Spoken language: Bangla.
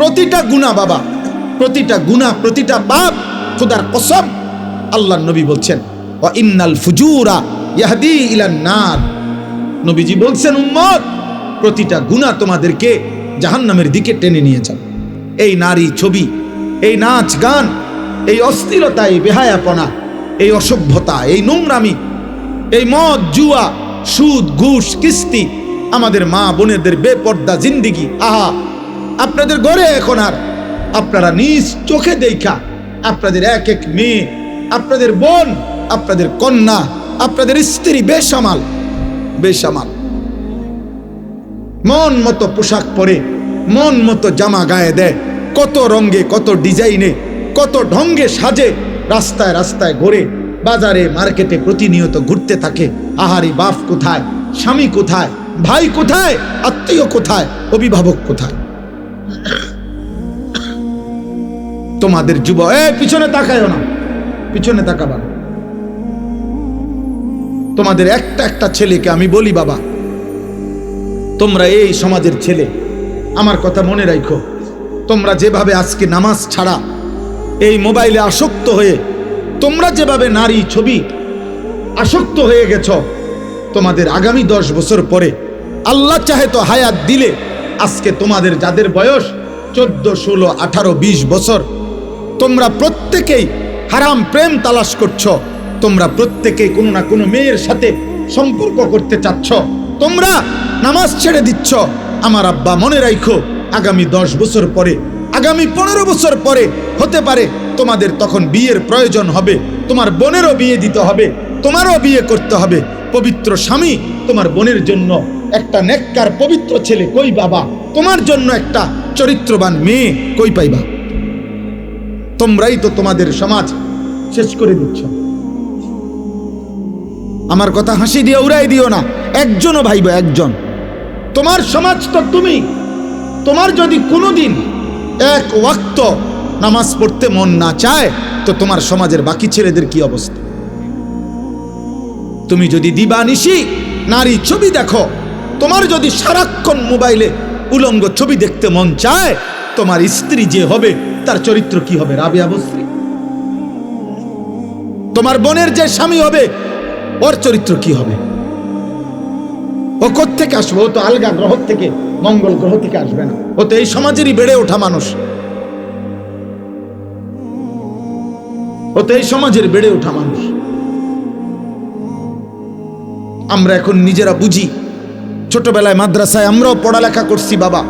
প্রতিটা গুনাহ বাবা, প্রতিটা গুনাহ, প্রতিটা পাপ, খোদার কসম আল্লাহর নবী বলছেন ওয়া ইন্নাল ফুজুরা ইয়াহদি ইলান নার। নবীজি বলছেন উম্মত, প্রতিটা গুনাহ তোমাদেরকে জাহান্নামের দিকে টেনে নিয়ে যাবে। এই নারী ছবি, এই নাচ গান, এই অস্থিরতা, এই বেহায়াপনা, এই অসভ্যতা, এই নোংরামি, এই মদ জুয়া সুদ ঘুষ কিস্তি, আমাদের মা বোনেদের বেপর্দা জিন্দিগি। আহা, আপনাদের ঘরে এখন আর আপনারা নিজ চোখে দেখা আপনাদের এক এক মেয়ে, আপনাদের বোন, আপনাদের কন্যা, আপনাদের স্ত্রী বেসামাল বেসামাল, মন মতো পোশাক পরে, মন মতো জামা গায়ে দেয়, কত রঙে, কত ডিজাইনে, কত ঢঙ্গে সাজে, রাস্তায় রাস্তায় ঘুরে, বাজারে মার্কেটে প্রতিনিয়ত ঘুরতে থাকে। আহারি, বাপ কোথায়, স্বামী কোথায়, ভাই কোথায়, আত্মীয় কোথায়, অভিভাবক কোথায়? তোমাদের যুবক, পিছনে তাকায়ও না, পিছনে তাকাবা না। তোমাদের একটা একটা ছেলেকে আমি বলি, বাবা তোমরা এই সমাজের ছেলে, আমার কথা মনে রাখো, তোমরা যেভাবে আজকে নামাজ ছাড়া এই মোবাইলে আসক্ত হয়ে, তোমরা যেভাবে নারী ছবি আসক্ত হয়ে গেছ, তোমাদের আগামী 10 বছর পরে আল্লাহ চাহে তো হায়াত দিলে, আজকে তোমাদের যাদের বয়স 14, 16, 18, 20 বছর, তোমরা প্রত্যেকেই হারাম প্রেম তালাশ করছো, তোমরা প্রত্যেকেই কোনো না কোনো মেয়ের সাথে সম্পর্ক করতে চাচ্ছ, তোমরা নামাজ ছেড়ে দিচ্ছ। আমার আব্বা মনে রাখো, আগামী 10 বছর পরে, আগামী 15 বছর পরে হতে পারে তোমাদের তখন বিয়ের প্রয়োজন হবে, তোমার বোনেরও বিয়ে দিতে হবে, তোমারও বিয়ে করতে হবে। পবিত্র স্বামী তোমার বোনের জন্য একটা নেককার পবিত্র ছেলে কই বাবা, তোমার জন্য একটা চরিত্রবান মেয়ে কই পাইবা? তোমরাই তো তোমাদের সমাজ শেষ করে দিচ্ছ। আমার কথা হাসি দিয়ে উড়াই দিও না, একজনও ভাইব, একজন। তোমার সমাজ তো তুমি, তোমার যদি কোনোদিন এক ওয়াক্ত নামাজ পড়তে মন না চায়, তো তোমার সমাজের বাকি ছেলেদের কি অবস্থা? তুমি যদি দিবানিশি নারী ছবি দেখো, তোমার যদি সারাক্ষণ মোবাইলে উলঙ্গ ছবি দেখতে মন চায়, তোমার স্ত্রী যে হবে তার চরিত্র কি হবে? রাবিয়া বসরি। তোমার বোনের যে স্বামী হবে, ওর চরিত্র কি হবে? ও কোত্থেকে আসবে? ও তো আলগা গ্রহ থেকে, মঙ্গল গ্রহ থেকে আসবে না, ও তো এই সমাজেরই বেড়ে ওঠা মানুষ, ও তো এই সমাজের বেড়ে ওঠা মানুষ। আমরা এখন নিজেরা বুঝি, ছোটবেলায় মাদ্রাসায় আমরাও পড়ালেখা করছি বাবা,